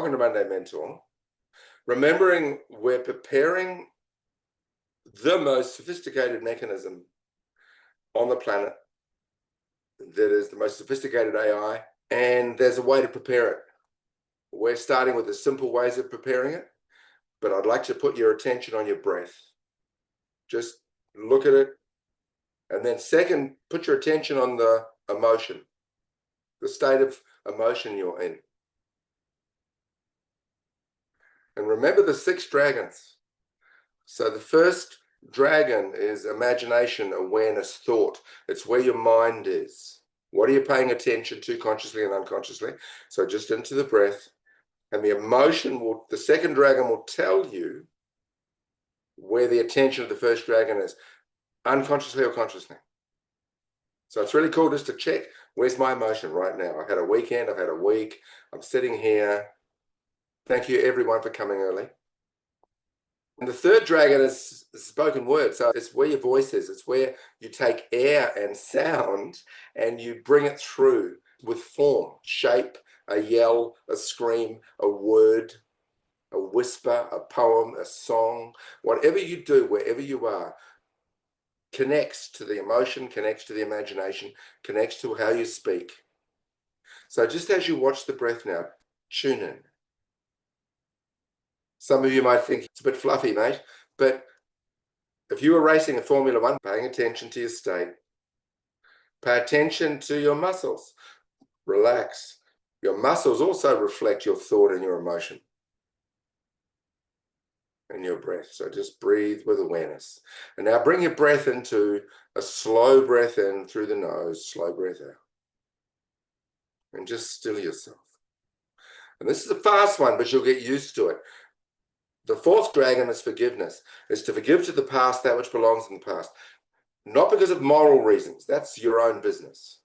welcome to Monday Mentor. Remembering we're preparing the most sophisticated mechanism on the planet, that is the most sophisticated AI, and there's a way to prepare it. We're starting with the simple ways of preparing it, but I'd like to put your attention on your breath. Just look at it. And then second, put your attention on the emotion, the state of emotion you're in. And remember the 6 dragons. So the first dragon is imagination, awareness, thought. It's where your mind is. What are you paying attention to consciously and unconsciously? So just into the breath. And the emotion will, the second dragon will tell you where the attention of the first dragon is, unconsciously or consciously. So it's really cool just to check, where's my emotion right now? I've had a weekend, I've had a week, I'm sitting here. Thank you everyone for coming early. And the third dragon is spoken word. So it's where your voice is. It's where you take air and sound and you bring it through with form, shape, a yell, a scream, a word, a whisper, a poem, a song. Whatever you do, wherever you are, connects to the emotion, connects to the imagination, connects to how you speak. So just as you watch the breath now, tune in. Some of you might think it's a bit fluffy, mate, but if you were racing a Formula One, paying attention to your state, pay attention to your muscles, relax. Your muscles also reflect your thought and your emotion and your breath. So just breathe with awareness. And now bring your breath into a slow breath in through the nose, slow breath out. And just still yourself. And this is a fast one, but you'll get used to it. The fourth dragon is forgiveness. It's to forgive to the past that which belongs in the past. Not because of moral reasons. That's your own business.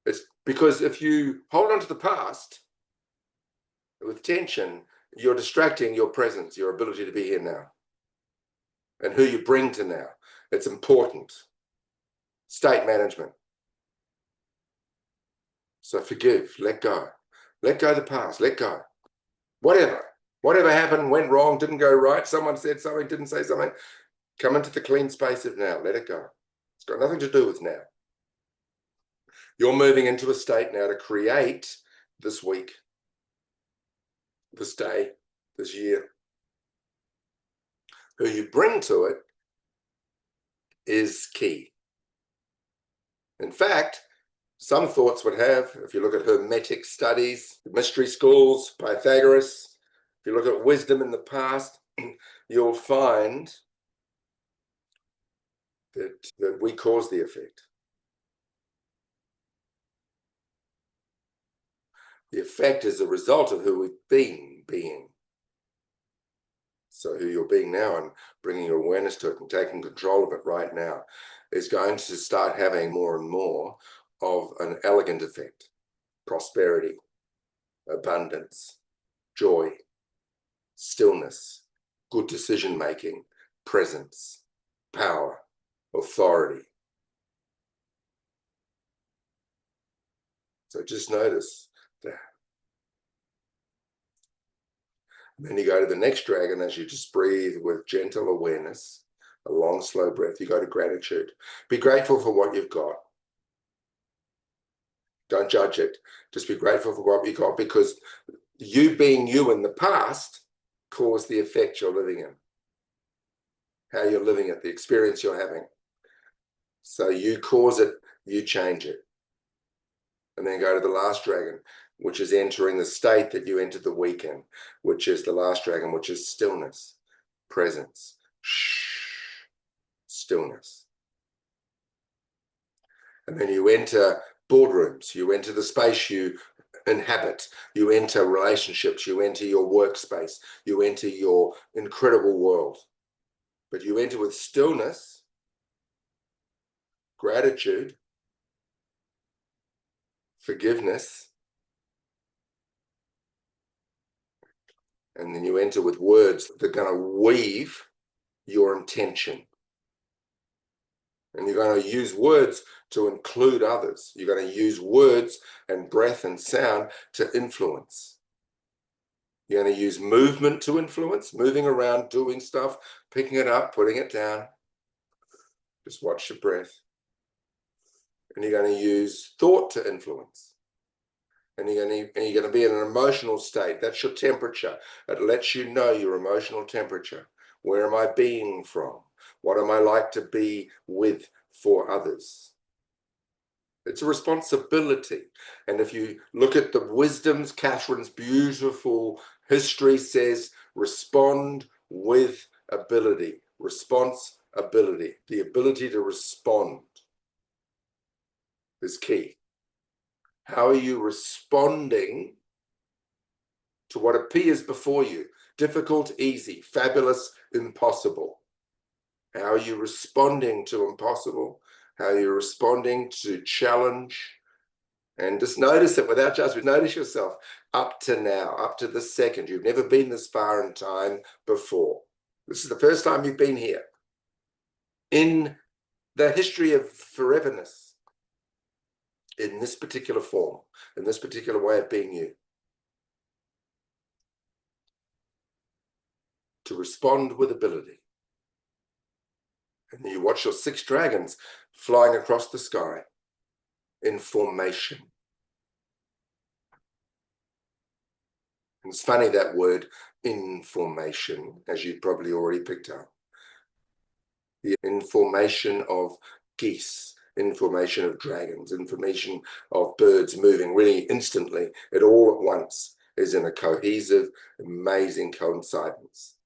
It's because if you hold on to the past with tension, you're distracting your presence, your ability to be here now, and who you bring to now. It's important. State management. So forgive, let go. Let go of the past, let go. Whatever happened, went wrong, didn't go right, someone said something, didn't say something, come into the clean space of now, let it go. It's got nothing to do with now. You're moving into a state now to create this week, this day, this year. Who you bring to it is key. In fact, some thoughts would have, if you look at Hermetic studies, mystery schools, Pythagoras, if you look at wisdom in the past, you'll find that we cause the effect. The effect is a result of who we've been being. So who you're being now and bringing your awareness to it and taking control of it right now is going to start having more and more of an elegant effect. Prosperity, abundance, joy, stillness, good decision-making, presence, power, authority. So just notice that. And then you go to the next dragon as you just breathe with gentle awareness, a long, slow breath. You go to gratitude. Be grateful for what you've got. Don't judge it. Just be grateful for what you got, because you being you in the past caused the effect you're living in. How you're living it, the experience you're having. So you cause it, you change it. And then go to the last dragon, which is entering the state that you entered the week in, which is the last dragon, which is stillness, presence, stillness. And then you enter boardrooms, you enter the space you inhabit, you enter relationships, you enter your workspace, you enter your incredible world. But you enter with stillness, gratitude, forgiveness, and then you enter with words that are going to weave your intention. And you're going to use words to include others. You're going to use words and breath and sound to influence. You're going to use movement to influence, moving around, doing stuff, picking it up, putting it down. Just watch your breath. And you're going to use thought to influence. And you're going to be in an emotional state. That's your temperature. It lets you know your emotional temperature. Where am I being from? What am I like to be with for others? It's a responsibility. And if you look at the wisdoms, Catherine's beautiful history says, respond with ability. Responsibility. The ability to respond is key. How are you responding to what appears before you? Difficult, easy, fabulous, impossible. How are you responding to impossible? How are you responding to challenge? And just notice it without judgment. Notice yourself up to now, up to the second. You've never been this far in time before. This is the first time you've been here. In the history of foreverness, in this particular form, in this particular way of being you. To respond with ability. And you watch your 6 dragons flying across the sky in formation. And it's funny, that word, information, as you've probably already picked up. The information of geese, information of dragons, information of birds moving really instantly, it all at once is in a cohesive, amazing coincidence.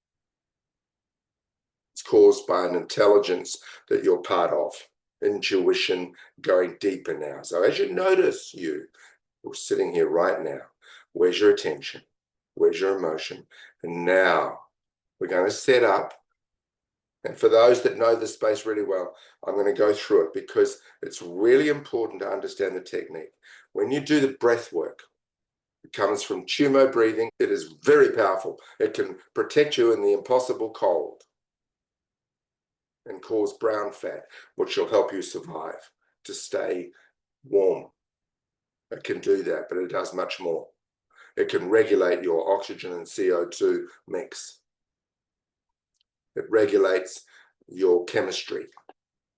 It's caused by an intelligence that you're part of, intuition going deeper now. So as you notice you're sitting here right now, where's your attention? Where's your emotion? And now we're going to set up, and for those that know the space really well, I'm going to go through it because it's really important to understand the technique. When you do the breath work, it comes from Tumo breathing. It is very powerful. It can protect you in the impossible cold and cause brown fat, which will help you survive, to stay warm. It can do that, but it does much more. It can regulate your oxygen and CO2 mix. It regulates your chemistry,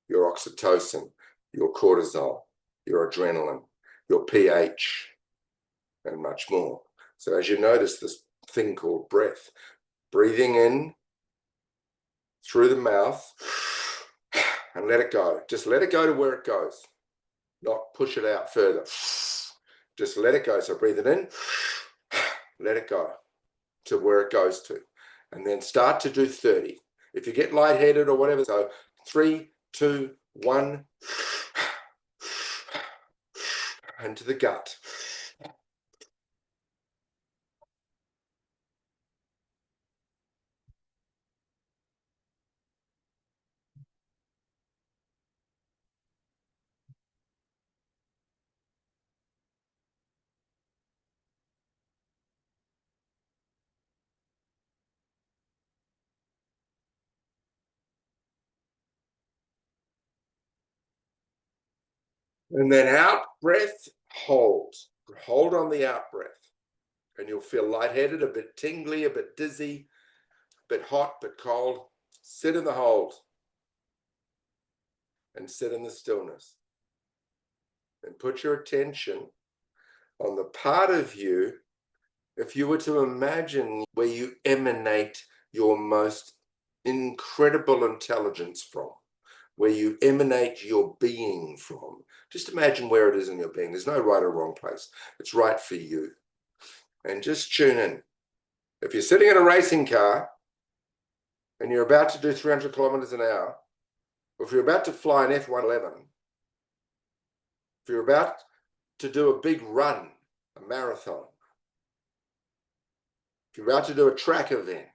your oxytocin, your cortisol, your adrenaline, your pH, and much more. So as you notice this thing called breath, breathing in through the mouth and let it go. Just let it go to where it goes, not push it out further. Just let it go. So breathe it in, let it go to where it goes to, and then start to do 30. If you get lightheaded or whatever, so 3, 2, 1, into the gut. And then out breath, hold. Hold on the out breath. And you'll feel lightheaded, a bit tingly, a bit dizzy, a bit hot, a bit cold. Sit in the hold. And sit in the stillness. And put your attention on the part of you, if you were to imagine where you emanate your most incredible intelligence from, where you emanate your being from. Just imagine where it is in your being. There's no right or wrong place. It's right for you. And just tune in. If you're sitting in a racing car and you're about to do 300 kilometers an hour, or if you're about to fly an F-111, if you're about to do a big run, a marathon, if you're about to do a track event,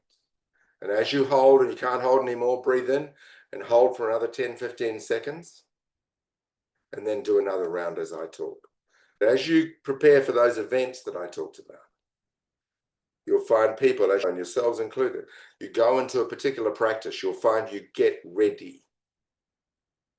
and as you hold and you can't hold anymore, breathe in and hold for another 10, 15 seconds, and then do another round as I talk. As you prepare for those events that I talked about, you'll find people, and yourselves included, you go into a particular practice, you'll find you get ready.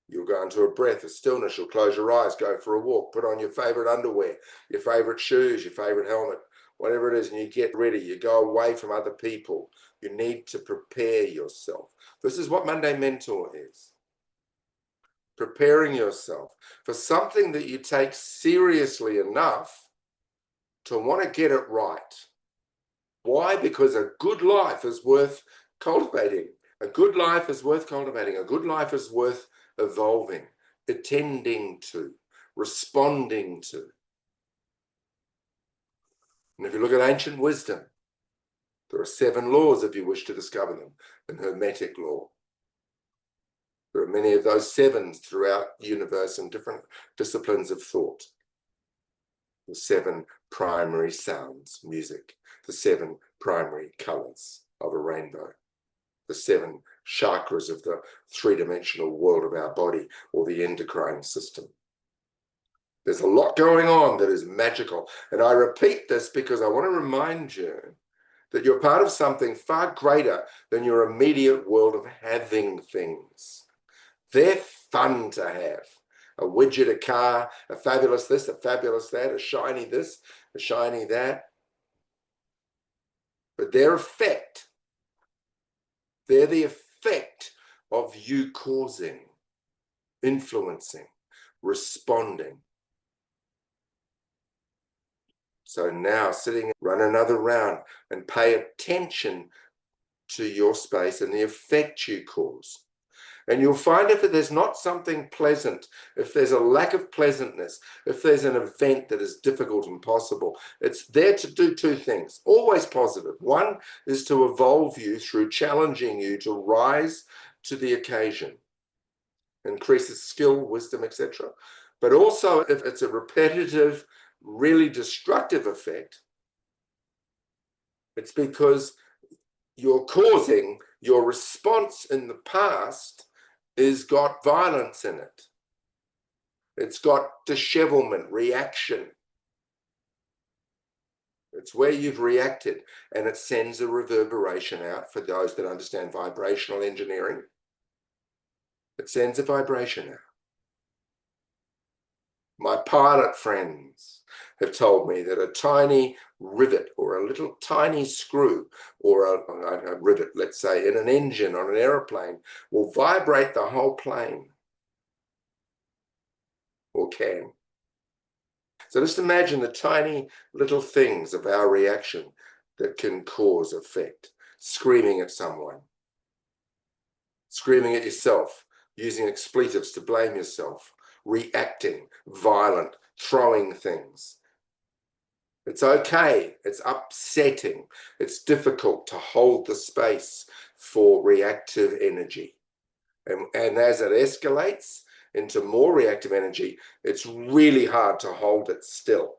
You'll go into a breath of stillness, you'll close your eyes, go for a walk, put on your favorite underwear, your favorite shoes, your favorite helmet, whatever it is, and you get ready, you go away from other people. You need to prepare yourself. This is what Monday Mentor is. Preparing yourself for something that you take seriously enough to want to get it right. Why? Because a good life is worth cultivating. A good life is worth cultivating. A good life is worth evolving, attending to, responding to. And if you look at ancient wisdom, there are 7 laws if you wish to discover them in Hermetic law. There are many of those 7s throughout the universe in different disciplines of thought. The 7 primary sounds, music, the 7 primary colors of a rainbow, the 7 chakras of the 3-dimensional world of our body, or the endocrine system. There's a lot going on that is magical. And I repeat this because I want to remind you that you're part of something far greater than your immediate world of having things. They're fun to have. A widget, a car, a fabulous this, a fabulous that, a shiny this, a shiny that. But their effect, they're the effect of you causing, influencing, responding. So now sitting, run another round and pay attention to your space and the effect you cause. And you'll find if there's not something pleasant, if there's a lack of pleasantness, if there's an event that is difficult and impossible, it's there to do 2 things, always positive. One is to evolve you through challenging you to rise to the occasion, increases skill, wisdom, etc. But also if it's a repetitive, really destructive effect, it's because you're causing your response in the past is got violence in it. It's got dishevelment, reaction. It's where you've reacted, and it sends a reverberation out for those that understand vibrational engineering. It sends a vibration out. My pilot friends have told me that a tiny rivet or a little tiny screw or a rivet, let's say, in an engine on an aeroplane will vibrate the whole plane, or can. So just imagine the tiny little things of our reaction that can cause effect. Screaming at someone, screaming at yourself, using expletives to blame yourself, reacting, violent, throwing things. It's okay, it's upsetting, it's difficult to hold the space for reactive energy. And as it escalates into more reactive energy, it's really hard to hold it still.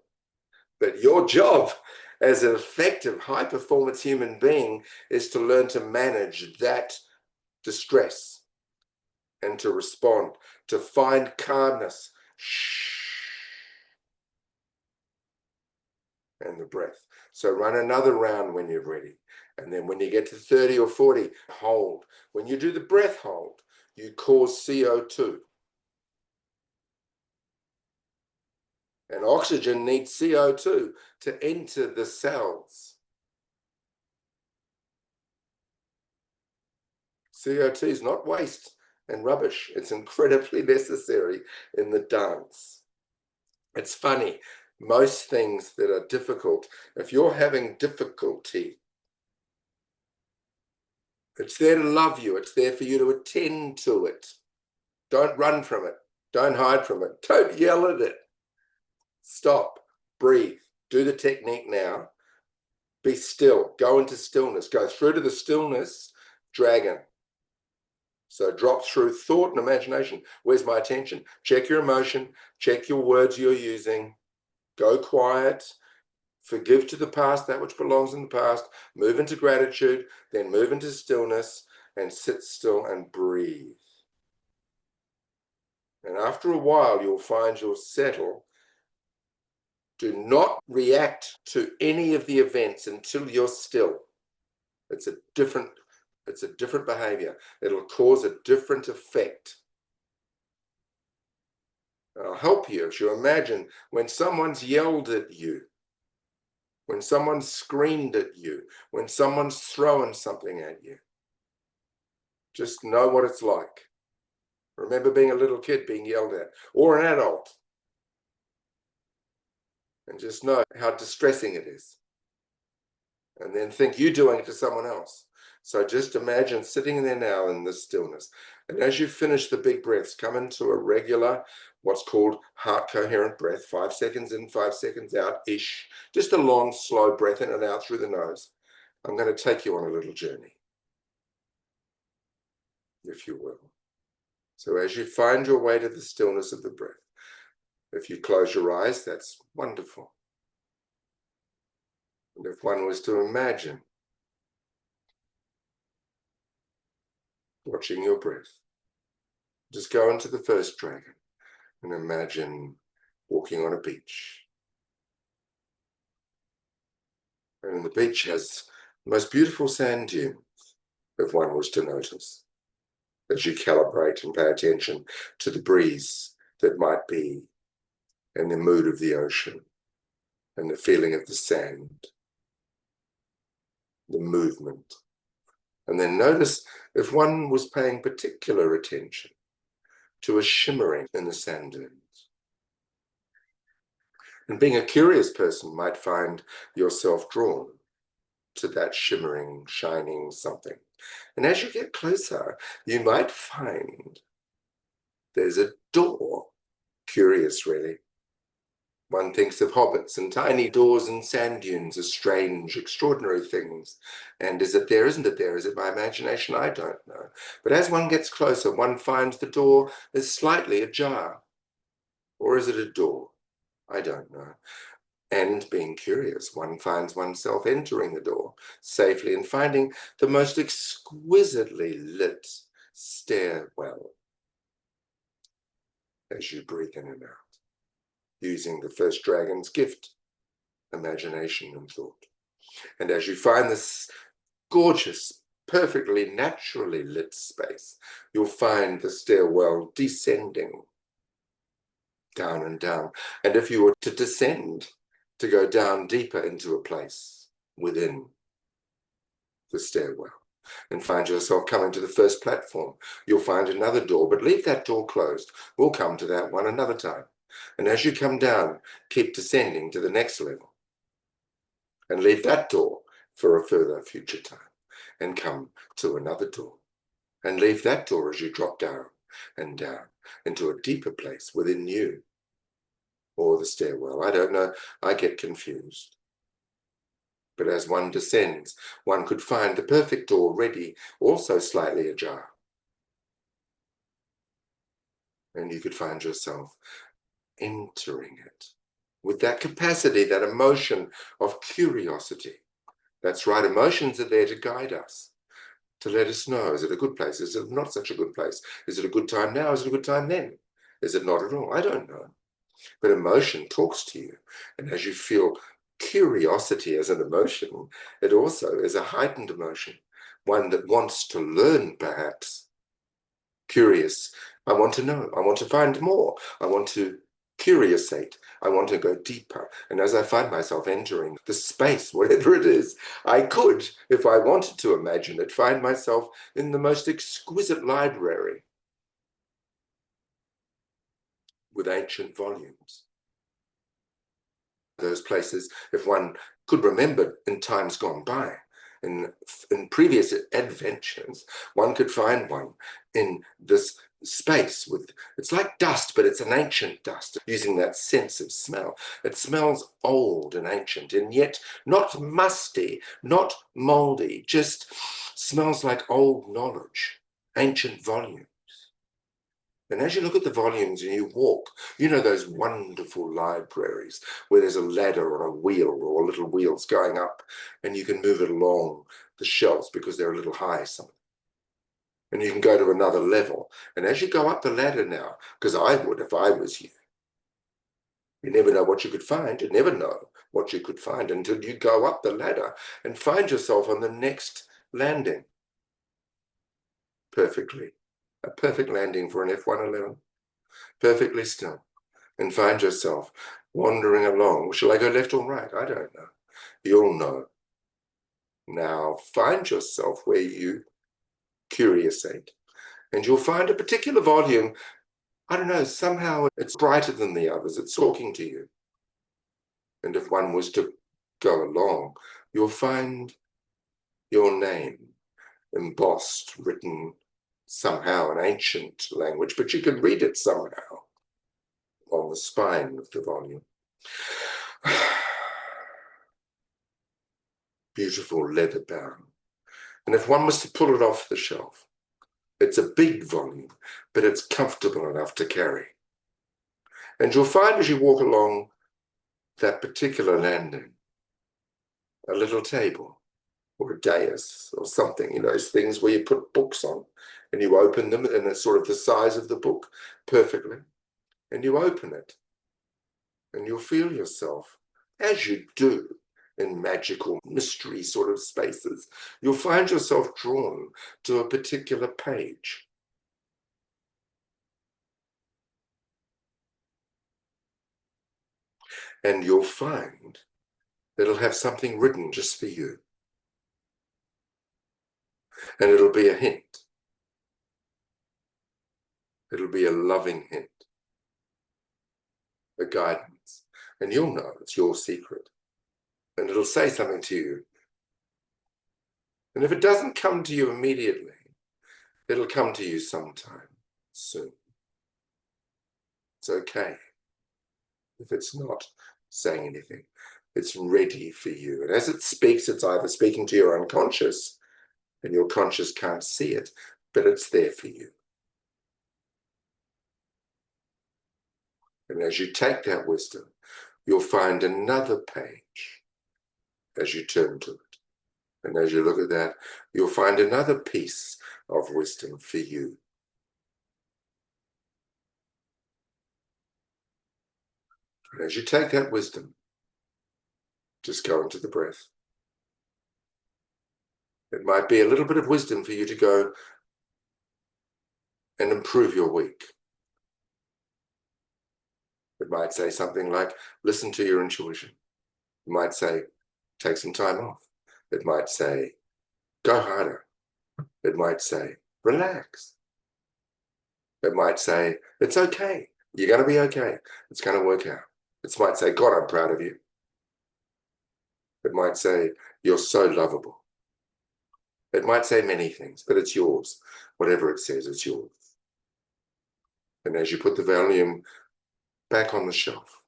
But your job as an effective, high-performance human being is to learn to manage that distress and to respond, to find calmness. And the breath. So run another round when you're ready. And then when you get to 30 or 40, hold. When you do the breath hold, you cause CO2. And oxygen needs CO2 to enter the cells. CO2 is not waste and rubbish. It's incredibly necessary in the dance. It's funny. Most things that are difficult, if you're having difficulty, it's there to love you. It's there for you to attend to it. Don't run from it. Don't hide from it. Don't yell at it. Stop. Breathe. Do the technique now. Be still. Go into stillness. Go through to the stillness dragon. So drop through thought and imagination. Where's my attention? Check your emotion. Check your words you're using. Go quiet. Forgive to the past that which belongs in the past. Move into gratitude. Then move into stillness and sit still and breathe. And after a while, you'll find you'll settle. Do not react to any of the events until you're still. It's a different behavior. It'll cause a different effect. And I'll help you if you imagine when someone's yelled at you. when someone screamed at you, when someone's throwing something at you. Just know what it's like. Remember being a little kid being yelled at, or an adult. And just know how distressing it is. And then think you're doing it to someone else. So just imagine sitting there now in this stillness. And as you finish the big breaths, come into a regular, what's called heart coherent breath, 5 seconds in, 5 seconds out-ish. Just a long, slow breath in and out through the nose. I'm going to take you on a little journey, if you will. So as you find your way to the stillness of the breath, if you close your eyes, that's wonderful. And if one was to imagine watching your breath, just go into the first dragon and imagine walking on a beach. And the beach has the most beautiful sand dunes, if one was to notice, as you calibrate and pay attention to the breeze that might be, and the mood of the ocean, and the feeling of the sand, the movement. And then notice if one was paying particular attention to a shimmering in the sand dunes. And being a curious person might find yourself drawn to that shimmering, shining something. And as you get closer, you might find there's a door. Curious, really. One thinks of hobbits and tiny doors and sand dunes as strange, extraordinary things. And is it there? Isn't it there? Is it my imagination? I don't know. But as one gets closer, one finds the door is slightly ajar. Or is it a door? I don't know. And being curious, one finds oneself entering the door safely and finding the most exquisitely lit stairwell as you breathe in and out, using the first dragon's gift, imagination and thought. And as you find this gorgeous, perfectly naturally lit space, you'll find the stairwell descending down and down. And if you were to descend, to go down deeper into a place within the stairwell and find yourself coming to the first platform, you'll find another door, but leave that door closed. We'll come to that one another time. And as you come down, keep descending to the next level and leave that door for a further future time and come to another door and leave that door as you drop down and down into a deeper place within you or the stairwell. I don't know, I get confused. But as one descends, one could find the perfect door ready, also slightly ajar. And you could find yourself entering it with that capacity, that emotion of curiosity. That's right, emotions are there to guide us, to let us know, is it a good place? Is it not such a good place? Is it a good time now? Is it a good time then? Is it not at all? I don't know. But emotion talks to you. And as you feel curiosity as an emotion, it also is a heightened emotion, one that wants to learn, perhaps. Curious, I want to know, I want to find more, I want to curiosate, I want to go deeper. And as I find myself entering the space, whatever it is, I could, if I wanted to imagine it, find myself in the most exquisite library with ancient volumes. Those places, if one could remember in times gone by, in previous adventures, one could find one in this space with, it's like dust, but it's an ancient dust, using that sense of smell. It smells old and ancient, and yet not musty, not moldy, just smells like old knowledge, ancient volume. And as you look at the volumes and you walk, you know those wonderful libraries where there's a ladder or a wheel or little wheels going up and you can move it along the shelves because they're a little high something. And you can go to another level. And as you go up the ladder now, because I would if I was you, you never know what you could find. You never know what you could find until you go up the ladder and find yourself on the next landing. Perfectly. A perfect landing for an F-111. Perfectly still. And find yourself wandering along. Shall I go left or right? I don't know. you'll know. Now find yourself where you curiosate, and you'll find a particular volume. I don't know, somehow it's brighter than the others. It's talking to you. And if one was to go along, you'll find your name embossed, written somehow in ancient language, but you can read it somehow on the spine of the volume. Beautiful leather bound. And if one was to pull it off the shelf, it's a big volume, but it's comfortable enough to carry. And you'll find as you walk along that particular landing, a little table or a dais or something, those things where you put books on and you open them and it's sort of the size of the book perfectly. And you open it and you'll feel yourself, as you do in magical mystery sort of spaces, you'll find yourself drawn to a particular page. And you'll find that it'll have something written just for you. And it'll be a hint. It'll be a loving hint, a guidance. And you'll know it's your secret. And it'll say something to you. And if it doesn't come to you immediately, it'll come to you sometime soon. It's okay if it's not saying anything. It's ready for you. And as it speaks, it's either speaking to your unconscious, and your conscious can't see it, but it's there for you. And as you take that wisdom, you'll find another page as you turn to it. And as you look at that, you'll find another piece of wisdom for you. And as you take that wisdom, just go into the breath. It might be a little bit of wisdom for you to go and improve your week. It might say something like, listen to your intuition. It might say, take some time off. It might say, go harder. It might say, relax. It might say, it's okay. You're going to be okay. It's going to work out. It might say, God, I'm proud of you. It might say, you're so lovable. It might say many things, but it's yours. Whatever it says, it's yours. And as you put the volume back on the shelf,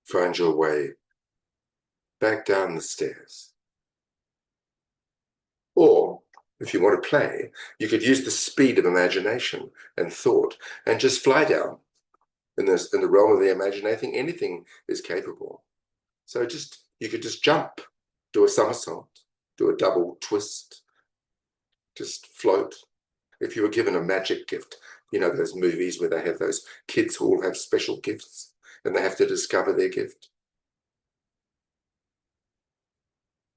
find your way back down the stairs. Or, if you want to play, you could use the speed of imagination and thought and just fly down. In the realm of the imagination, anything is capable. So you could just jump, do a somersault, do a double twist, just float. If you were given a magic gift, those movies where they have those kids who all have special gifts and they have to discover their gift.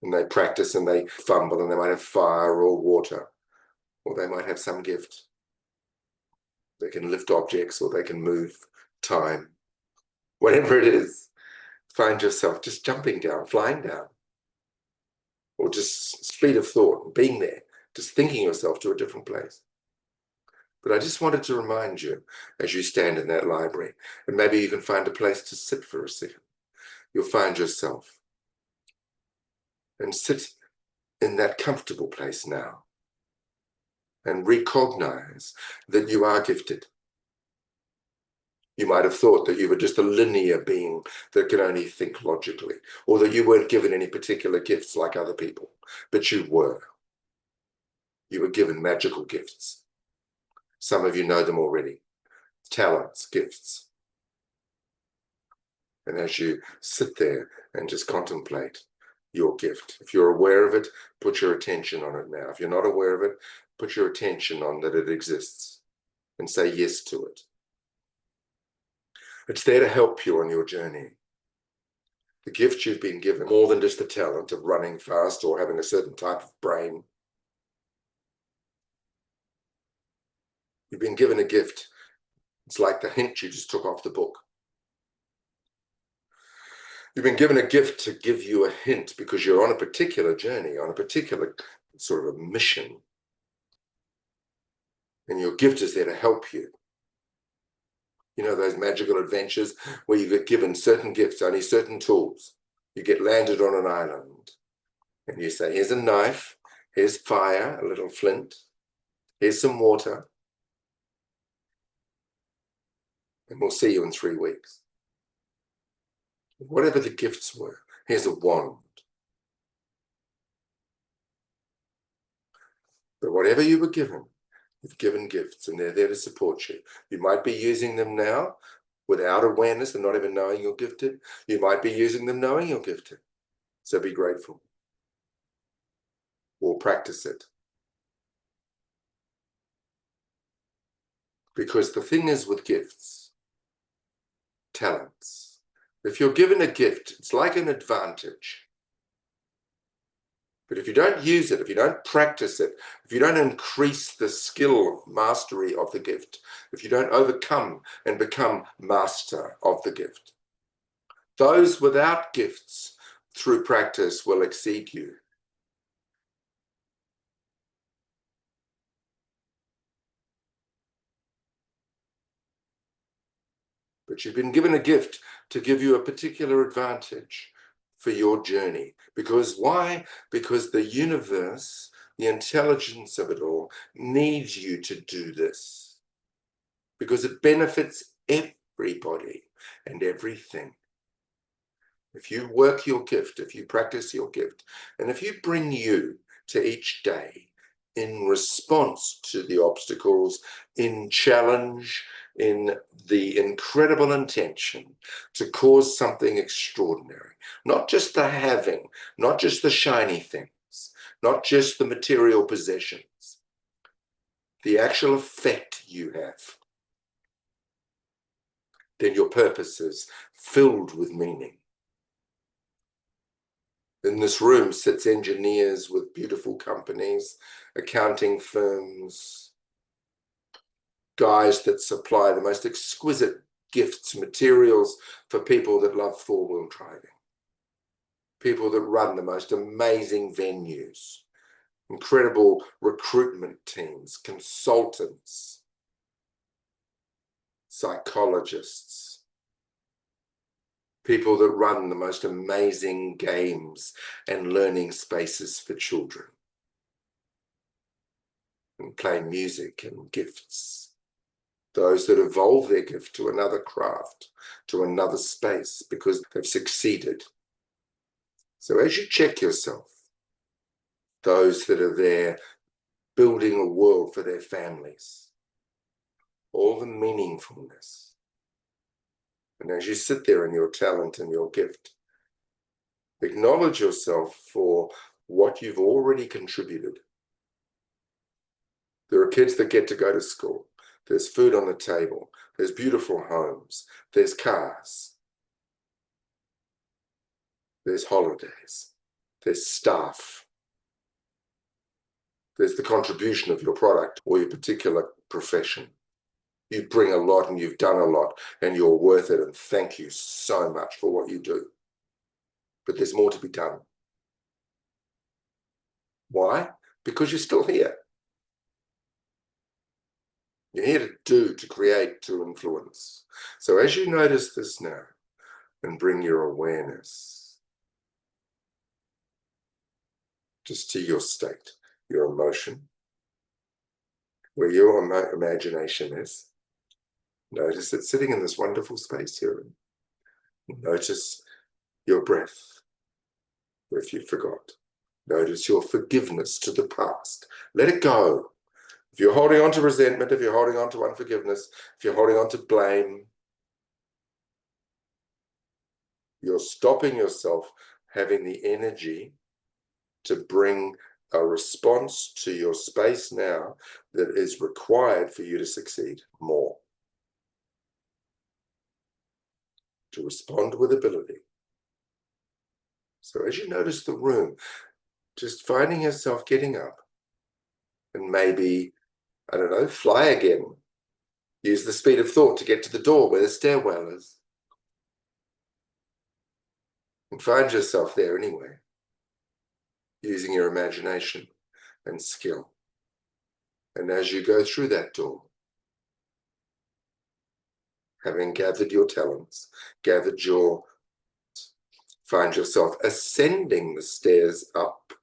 And they practice and they fumble and they might have fire or water, or they might have some gift. They can lift objects or they can move time. Whatever it is, find yourself just jumping down, flying down, or just speed of thought, being there, just thinking yourself to a different place. But I just wanted to remind you, as you stand in that library, and maybe you can find a place to sit for a second, you'll find yourself and sit in that comfortable place now and recognize that you are gifted. You might have thought that you were just a linear being that could only think logically, or that you weren't given any particular gifts like other people, but you were. You were given magical gifts. Some of you know them already. Talents, gifts. And as you sit there and just contemplate your gift, if you're aware of it, put your attention on it now. If you're not aware of it, put your attention on that it exists and say yes to it. It's there to help you on your journey. The gift you've been given, more than just the talent of running fast or having a certain type of brain. You've been given a gift It's like the hint you just took off the book. You've been given a gift to give you a hint because you're on a particular journey, on a particular sort of a mission. And your gift is there to help you. You know, those magical adventures where you get given certain gifts, only certain tools. You get landed on an island and you say, here's a knife, here's fire, a little flint, here's some water, and we'll see you in 3 weeks. Whatever the gifts were, here's a wand. But whatever you were given, you've given gifts and they're there to support you. You might be using them now without awareness and not even knowing you're gifted. You might be using them knowing you're gifted. So be grateful or practice it. Because the thing is with gifts, talents, if you're given a gift, it's like an advantage. But if you don't use it, if you don't practice it, if you don't increase the skill mastery of the gift, if you don't overcome and become master of the gift, those without gifts through practice will exceed you. But you've been given a gift to give you a particular advantage for your journey. Because why? Because the universe, the intelligence of it all, needs you to do this. Because it benefits everybody and everything. If you work your gift, if you practice your gift, and if you bring you to each day in response to the obstacles, in challenge, in the incredible intention to cause something extraordinary, not just the having, not just the shiny things, not just the material possessions, the actual effect you have, then your purpose is filled with meaning. In this room sits engineers with beautiful companies, accounting firms, guys that supply the most exquisite gifts, materials for people that love four-wheel driving, people that run the most amazing venues, incredible recruitment teams, consultants, psychologists, people that run the most amazing games and learning spaces for children, and play music and gifts. Those that evolve their gift to another craft, to another space, because they've succeeded. So as you check yourself, those that are there building a world for their families, all the meaningfulness. And as you sit there in your talent and your gift, acknowledge yourself for what you've already contributed. There are kids that get to go to school. There's food on the table. There's beautiful homes. There's cars. There's holidays. There's staff. There's the contribution of your product or your particular profession. You bring a lot and you've done a lot and you're worth it, and thank you so much for what you do. But there's more to be done. Why? Because you're still here. You're here to do, to create, to influence. So as you notice this now and bring your awareness just to your state, your emotion, where your imagination is, notice it sitting in this wonderful space here. Notice your breath, if you forgot. Notice your forgiveness to the past. Let it go. If you're holding on to resentment, if you're holding on to unforgiveness, if you're holding on to blame, you're stopping yourself having the energy to bring a response to your space now that is required for you to succeed more. To respond with ability. So as you notice the room, just finding yourself getting up and maybe, I don't know, fly again. Use the speed of thought to get to the door where the stairwell is. And find yourself there anyway, using your imagination and skill. And as you go through that door, having gathered your talents, find yourself ascending the stairs up.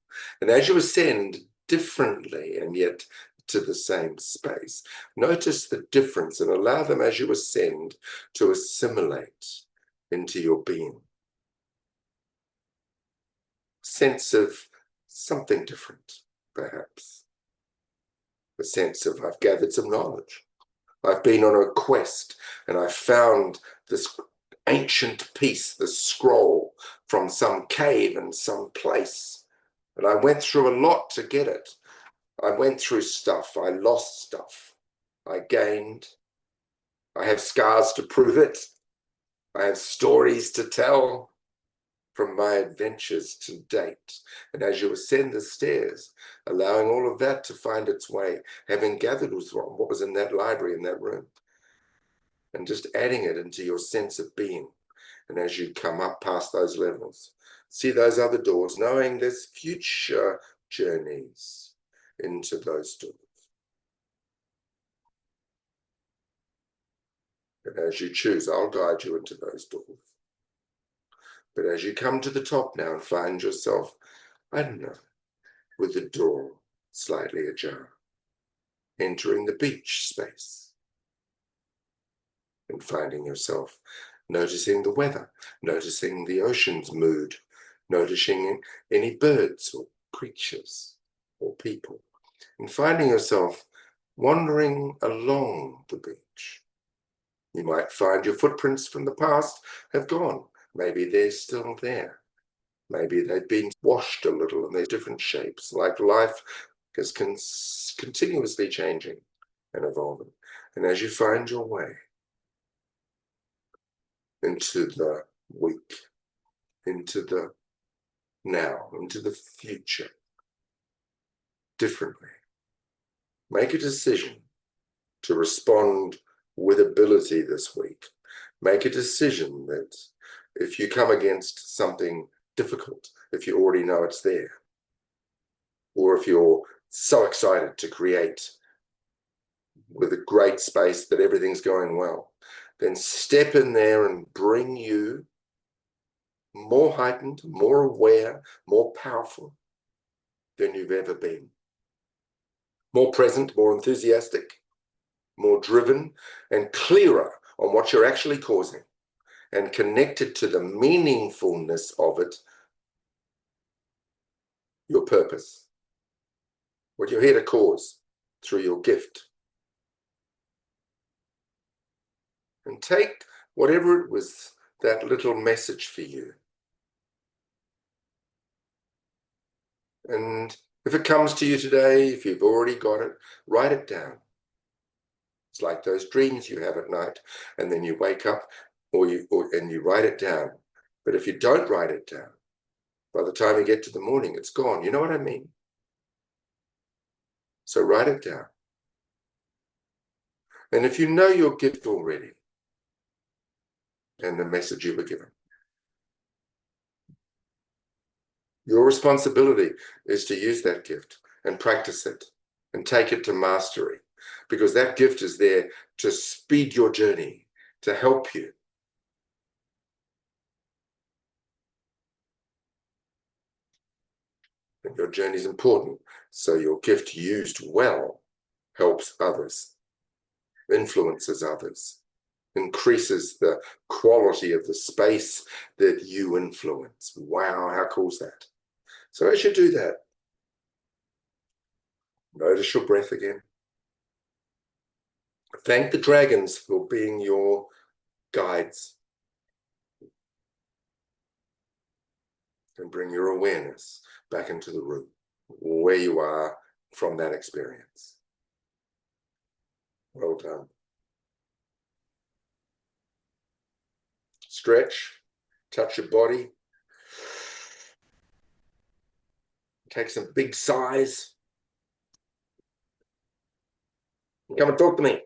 And as you ascend differently and yet to the same space, notice the difference and allow them as you ascend to assimilate into your being. Sense of something different, perhaps. A sense of, I've gathered some knowledge. I've been on a quest and I found this ancient piece, this scroll from some cave in some place. And I went through a lot to get it. I went through stuff. I lost stuff. I gained. I have scars to prove it. I have stories to tell from my adventures to date. And as you ascend the stairs, allowing all of that to find its way, having gathered what was in that library, in that room, and just adding it into your sense of being. And as you come up past those levels, see those other doors, knowing there's future journeys into those doors. And as you choose, I'll guide you into those doors. But as you come to the top now and find yourself, I don't know, with the door slightly ajar, entering the beach space and finding yourself noticing the weather, noticing the ocean's mood, noticing any birds or creatures or people, and finding yourself wandering along the beach. You might find your footprints from the past have gone. Maybe they're still there. Maybe they've been washed a little and they're different shapes, like life is continuously changing and evolving. And as you find your way into the week, into the now, into the future, differently, make a decision to respond with ability this week. Make a decision that if you come against something difficult, if you already know it's there, or if you're so excited to create with a great space that everything's going well, then step in there and bring you more heightened, more aware, more powerful than you've ever been. More present, more enthusiastic, more driven, and clearer on what you're actually causing, and connected to the meaningfulness of it, your purpose, what you're here to cause through your gift. And take whatever it was, that little message for you. And if it comes to you today, if you've already got it, write it down. It's like those dreams you have at night, and then you wake up and you write it down. But if you don't write it down, by the time you get to the morning, it's gone. You know what I mean? So write it down. And if you know your gift already and the message you were given, your responsibility is to use that gift and practice it and take it to mastery, because that gift is there to speed your journey, to help you. And your journey is important, so your gift used well helps others, influences others, increases the quality of the space that you influence. Wow, how cool is that? So as you do that, notice your breath again. Thank the dragons for being your guides. And bring your awareness back into the room, where you are from that experience. Well done. Stretch, touch your body. Take some big sighs. Come and talk to me.